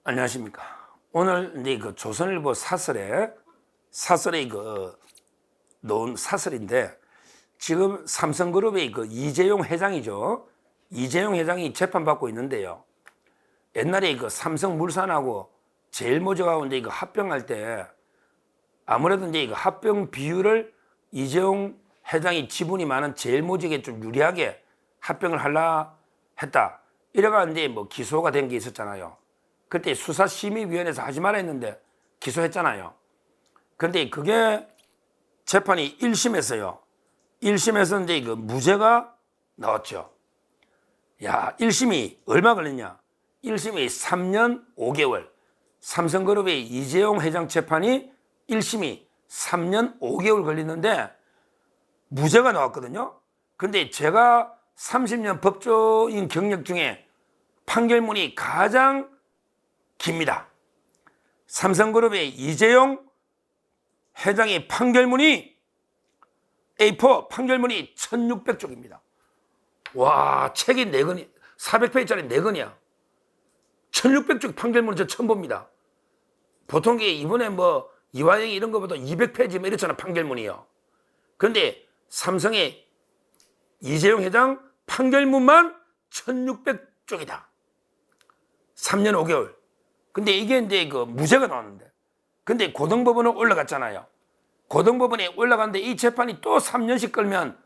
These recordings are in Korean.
안녕하십니까. 오늘 이제 그 조선일보 사설에 놓은 사설인데, 지금 삼성그룹의 그 이재용 회장이죠. 이재용 회장이 재판받고 있는데요. 옛날에 그 삼성물산하고 제일모직하고 이제 그 합병할 때 아무래도 이제 그 합병 비율을 이재용 회장이 지분이 많은 제일모직에 좀 유리하게 합병을 하려 했다. 이래가 이제 뭐 기소가 된 게 있었잖아요. 그때 수사심의위원회에서 하지 말아 했는데 기소했잖아요. 그런데 그게 재판이 1심에서요. 1심에서 이제 그 무죄가 나왔죠. 야, 1심이 얼마 걸렸냐? 1심이 3년 5개월. 삼성그룹의 이재용 회장 재판이 1심이 3년 5개월 걸리는데 무죄가 나왔거든요. 근데 제가 30년 법조인 경력 중에 판결문이 가장 깁니다. 삼성그룹의 이재용 회장의 판결문이 A4 판결문이 1600쪽입니다. 와, 책이 4권, 400페이지짜리 4권이야. 1600쪽 판결문 저 처음 봅니다. 보통 게 이번에 뭐 이화영이 이런 거보다 200페이지 뭐 이렇잖아, 판결문이요. 그런데 삼성의 이재용 회장 판결문만 1600쪽이다. 3년 5개월. 근데 이게 이제 그 무죄가 나왔는데. 근데 고등법원은 올라갔잖아요. 고등법원에 올라갔는데 이 재판이 또 3년씩 끌면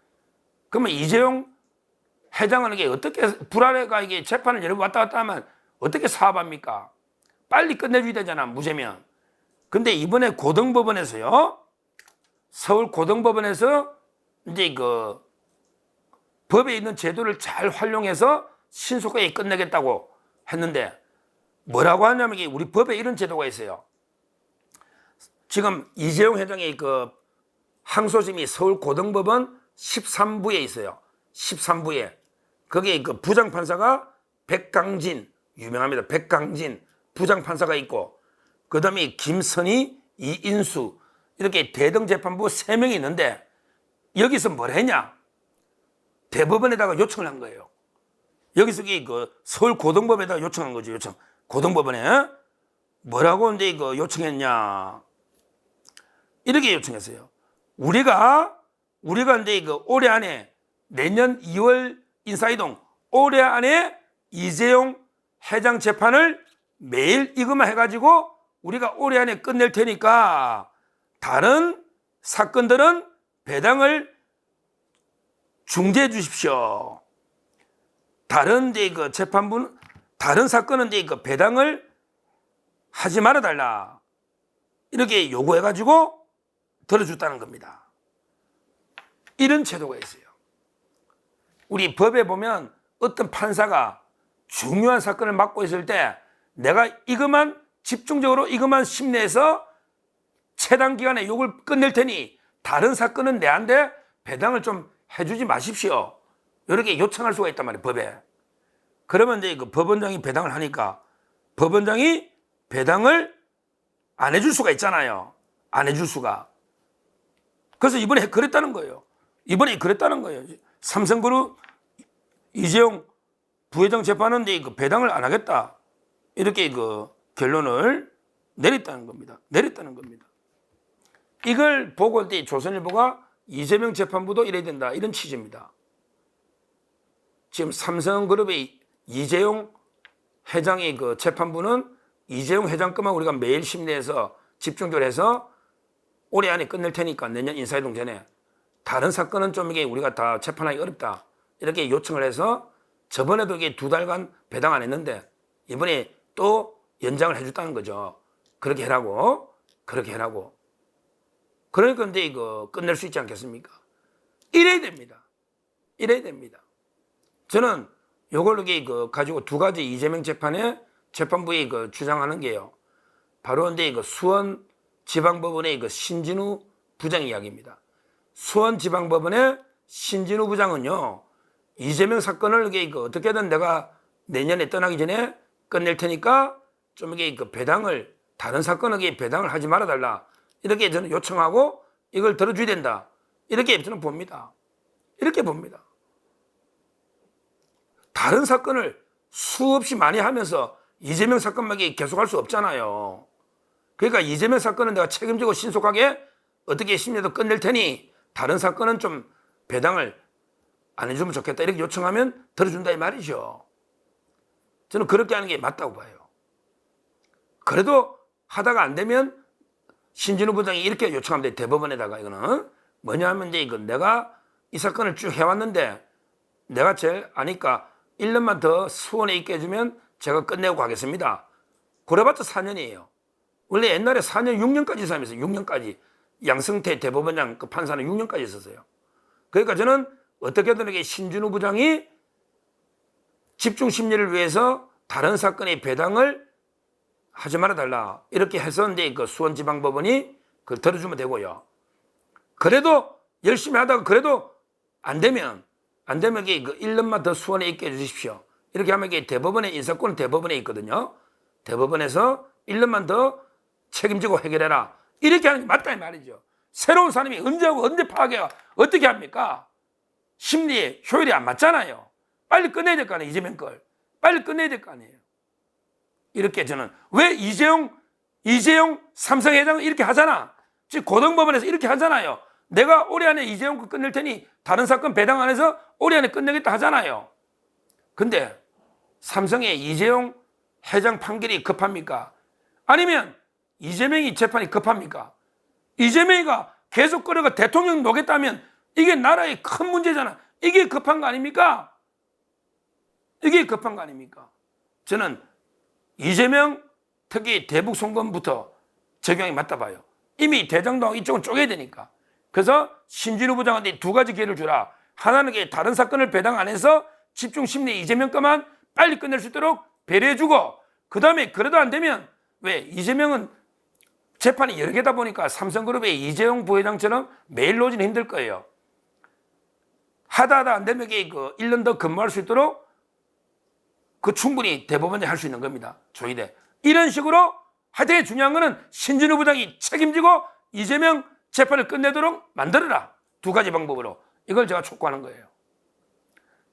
그러면 이재용 회장은 이게 어떻게 불안해가 이게 재판을 여러 번 왔다 갔다 하면 어떻게 사업합니까? 빨리 끝내줘야 되잖아, 무죄면. 근데 이번에 고등법원에서요. 서울 고등법원에서 이제 그 법에 있는 제도를 잘 활용해서 신속하게 끝내겠다고 했는데 뭐라고 하냐면 우리 법에 이런 제도가 있어요. 지금 이재용 회장의 그 항소심이 서울 고등법원 13부에 있어요. 13부에. 거기에 그 부장판사가 백강진, 유명합니다. 백강진 부장판사가 있고, 그 다음에 김선희, 이인수, 이렇게 대등재판부 3명이 있는데, 여기서 뭘 했냐? 대법원에다가 요청을 한 거예요. 여기서 그 서울 고등법에다가 요청한 거죠. 요청. 고등법원에 뭐라고 이제 그 요청했냐? 이렇게 요청했어요. 우리가 이제 그 올해 안에 내년 2월 인사이동 올해 안에 이재용 회장 재판을 매일 이것만 해가지고 우리가 올해 안에 끝낼 테니까 다른 사건들은 배당을 중지해 주십시오. 다른 이제 그 재판부는 다른 사건은 이제 그 배당을 하지 말아 달라. 이렇게 요구해가지고 들어줬다는 겁니다. 이런 제도가 있어요. 우리 법에 보면 어떤 판사가 중요한 사건을 맡고 있을 때 내가 이것만 집중적으로 이것만 심리해서 최단 기간에 요걸 끝낼 테니 다른 사건은 내한테 배당을 좀 해주지 마십시오. 이렇게 요청할 수가 있단 말이에요, 법에. 그러면 이제 그 법원장이 배당을 하니까 법원장이 배당을 안 해줄 수가 있잖아요. 안 해줄 수가. 그래서 이번에 그랬다는 거예요. 삼성그룹 이재용 부회장 재판은 이제 그 배당을 안 하겠다. 이렇게 그 결론을 내렸다는 겁니다. 이걸 보고 이제 조선일보가 이재명 재판부도 이래야 된다. 이런 취지입니다. 지금 삼성그룹의 이재용 회장의 그 재판부는 이재용 회장 것만 우리가 매일 심리해서 집중적으로 해서 올해 안에 끝낼 테니까 내년 인사이동 전에 다른 사건은 좀 이게 우리가 다 재판하기 어렵다. 이렇게 요청을 해서 저번에도 이게 2달간 배당 안 했는데 이번에 또 연장을 해줬다는 거죠. 그렇게 해라고. 그러니까 이제 이거 끝낼 수 있지 않겠습니까? 이래야 됩니다. 저는 요걸로 가지고 2가지 이재명 재판에 재판부에 주장하는 게요. 바로 이제 수원지방법원의 신진우 부장 이야기입니다. 수원지방법원의 신진우 부장은요, 이재명 사건을 어떻게든 내가 내년에 떠나기 전에 끝낼 테니까 좀 배당을, 다른 사건에게 배당을 하지 말아달라. 이렇게 저는 요청하고 이걸 들어줘야 된다. 이렇게 저는 봅니다. 다른 사건을 수없이 많이 하면서 이재명 사건만 계속할 수 없잖아요. 그러니까 이재명 사건은 내가 책임지고 신속하게 어떻게 심리도 끝낼 테니 다른 사건은 좀 배당을 안 해주면 좋겠다 이렇게 요청하면 들어준다 이 말이죠. 저는 그렇게 하는 게 맞다고 봐요. 그래도 하다가 안 되면 신진우 부장이 이렇게 요청하면 돼. 대법원에다가 이거는 뭐냐 하면 이제 이거 내가 이 사건을 쭉 해왔는데 내가 제일 아니까 1년만 더 수원에 있게 해주면 제가 끝내고 가겠습니다. 그래봤자 4년이에요. 원래 옛날에 4년, 6년까지 사람이었어요. 6년까지. 양승태 대법원장 그 판사는 6년까지 있었어요. 그러니까 저는 어떻게든 이게 신진우 부장이 집중 심리를 위해서 다른 사건의 배당을 하지 말아달라. 이렇게 해서 이제 그 수원지방법원이 그걸 들어주면 되고요. 그래도 열심히 하다가 그래도 안 되면 이게 그 1년만 더 수원에 있게 해주십시오. 이렇게 하면 이게 대법원의 인사권은 대법원에 있거든요. 대법원에서 1년만 더 책임지고 해결해라. 이렇게 하는 게 맞다 이 말이죠. 새로운 사람이 언제 하고 언제 파악해야 어떻게 합니까? 심리에 효율이 안 맞잖아요. 빨리 끝내야 될 거 아니에요. 이재명 걸. 빨리 끝내야 될 거 아니에요. 이렇게 저는 왜 이재용 삼성 회장은 이렇게 하잖아. 지금 고등법원에서 이렇게 하잖아요. 내가 올해 안에 이재용 거 끝낼 테니 다른 사건 배당 안 해서 올해 안에 끝내겠다 하잖아요. 근데 삼성의 이재용 회장 판결이 급합니까? 아니면 이재명이 재판이 급합니까? 이재명이가 계속 끌어가 대통령 놓겠다면 이게 나라의 큰 문제잖아. 이게 급한 거 아닙니까? 이게 급한 거 아닙니까? 저는 이재명 특히 대북 송금부터 적용이 맞다 봐요. 이미 대장동 이쪽은 쪼개야 되니까. 그래서 신진우 부장한테 두 가지 기회를 주라. 하나는 다른 사건을 배당 안 해서 집중 심리 이재명 거만 빨리 끝낼 수 있도록 배려해주고, 그 다음에 그래도 안 되면 왜 이재명은 재판이 여러 개다 보니까 삼성그룹의 이재용 부회장처럼 매일 노지는 힘들 거예요. 하다 안 되면 그 1년 더 근무할 수 있도록 그 충분히 대법원이 할 수 있는 겁니다. 조의대. 이런 식으로 하여튼 중요한 거는 신진우 부장이 책임지고 이재명 재판을 끝내도록 만들어라. 두 가지 방법으로. 이걸 제가 촉구하는 거예요.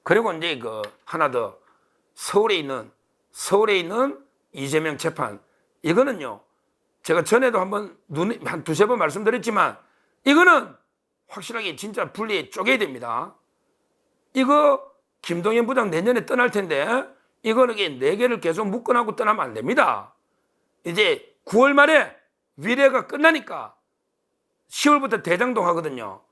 그리고 이제 그 하나 더 서울에 있는 이재명 재판. 이거는요. 제가 전에도 한 두세 번 말씀드렸지만 이거는 확실하게 진짜 분리해 쪼개야 됩니다. 이거 김동연 부장 내년에 떠날 텐데 이거는 4개를 계속 묶어놓고 떠나면 안 됩니다. 이제 9월 말에 위례가 끝나니까 10월부터 대장동 하거든요.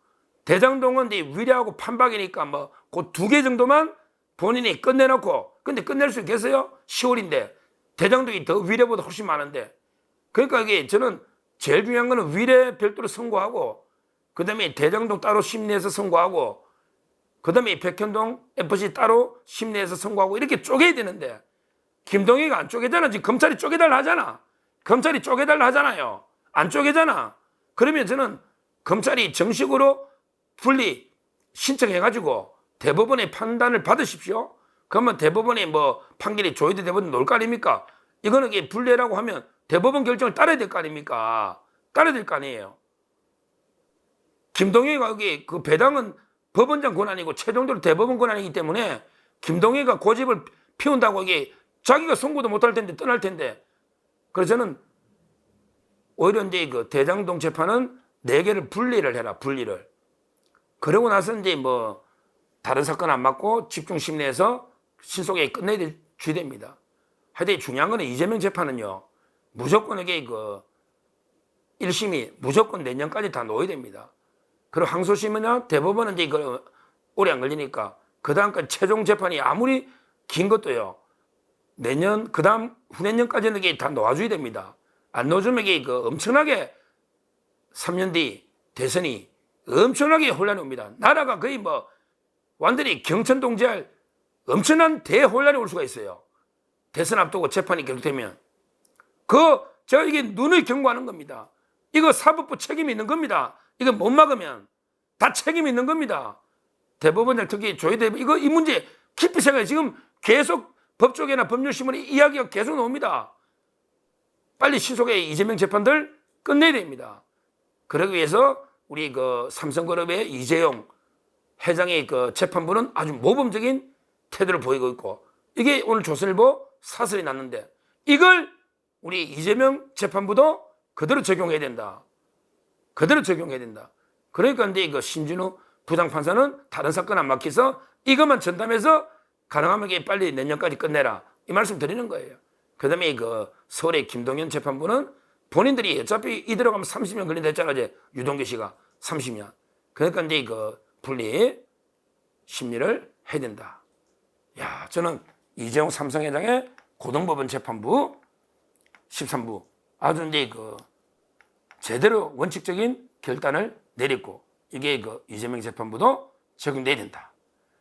대장동은 이제 위례하고 판박이니까 뭐 그 2개 정도만 본인이 끝내놓고, 근데 끝낼 수 있겠어요? 10월인데 대장동이 더 위례보다 훨씬 많은데. 그러니까 이게 저는 제일 중요한 거는 위례 별도로 선고하고, 그 다음에 대장동 따로 심리해서 선고하고, 그 다음에 백현동 FC 따로 심리해서 선고하고 이렇게 쪼개야 되는데 김동희가 안 쪼개잖아. 지금 검찰이 쪼개달라 하잖아. 검찰이 쪼개달라 하잖아요. 안 쪼개잖아. 그러면 저는 검찰이 정식으로 분리 신청해가지고 대법원의 판단을 받으십시오. 그러면 대법원의 뭐 판결이 조의대 대법원 놓을 거 아닙니까? 이거는 분리라고 하면 대법원 결정을 따라야 될 거 아닙니까? 따라야 될 거 아니에요. 김동희가 여기 그 배당은 법원장 권한이고 최종적으로 대법원 권한이기 때문에 김동희가 고집을 피운다고 이게 자기가 선고도 못할 텐데 떠날 텐데. 그래서 저는 오히려 이제 그 대장동 재판은 4개를 분리를 해라. 분리를. 그러고 나서 이제 뭐 다른 사건 안 맞고 집중 심리해서 신속하게 끝내야 됩니다. 하여튼 중요한 거는 이재명 재판은요. 무조건 이게 그 1심이 무조건 내년까지 다 놓아야 됩니다. 그리고 항소심이나 대법원은 이제 이거 오래 안 걸리니까 그 다음까지 최종 재판이 아무리 긴 것도요. 내년 그 다음 후내년까지는 이게 다 놓아줘야 됩니다. 안 놓아주면 이게 그 엄청나게 3년 뒤 대선이 엄청나게 혼란이 옵니다. 나라가 거의 뭐 완전히 경천동지할 엄청난 대혼란이 올 수가 있어요. 대선 앞두고 재판이 계속되면. 제가 이게 눈을 경고하는 겁니다. 이거 사법부 책임이 있는 겁니다. 이거 못 막으면 다 책임이 있는 겁니다. 대법원장 특히 조의대 이 문제 깊이 생각해. 지금 계속 법조계나 법률신문에 이야기가 계속 나옵니다. 빨리 신속하게 이재명 재판들 끝내야 됩니다. 그러기 위해서 우리 그 삼성그룹의 이재용 회장의 그 재판부는 아주 모범적인 태도를 보이고 있고, 이게 오늘 조선일보 사설이 났는데 이걸 우리 이재명 재판부도 그대로 적용해야 된다. 그대로 적용해야 된다. 그러니까 근데 이거 신진우 부장판사는 다른 사건 안 맡겨서 이것만 전담해서 가능하면 이게 빨리 내년까지 끝내라. 이 말씀 드리는 거예요. 그 다음에 이거 서울의 김동연 재판부는 본인들이 어차피 이대로 가면 30년 걸린다 했잖아. 이제 유동규 씨가 30년. 그러니까 이제 이거 분리 심리를 해야 된다. 야, 저는 이재용 삼성회장의 고등법원 재판부 13부 아주 이제 그 제대로 원칙적인 결단을 내렸고 이게 그 이재명 재판부도 적용돼야 된다.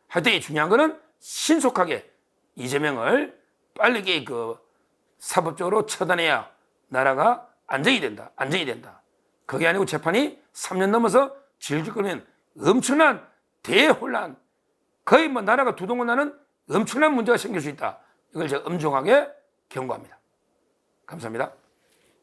하여튼 중요한 거는 신속하게 이재명을 빠르게 그 사법적으로 처단해야 나라가 안정이 된다. 안정이 된다. 그게 아니고 재판이 3년 넘어서 질질 끌면 엄청난 대혼란, 거의 뭐 나라가 두동거 나는 엄청난 문제가 생길 수 있다. 이걸 제가 엄중하게 경고합니다. 감사합니다.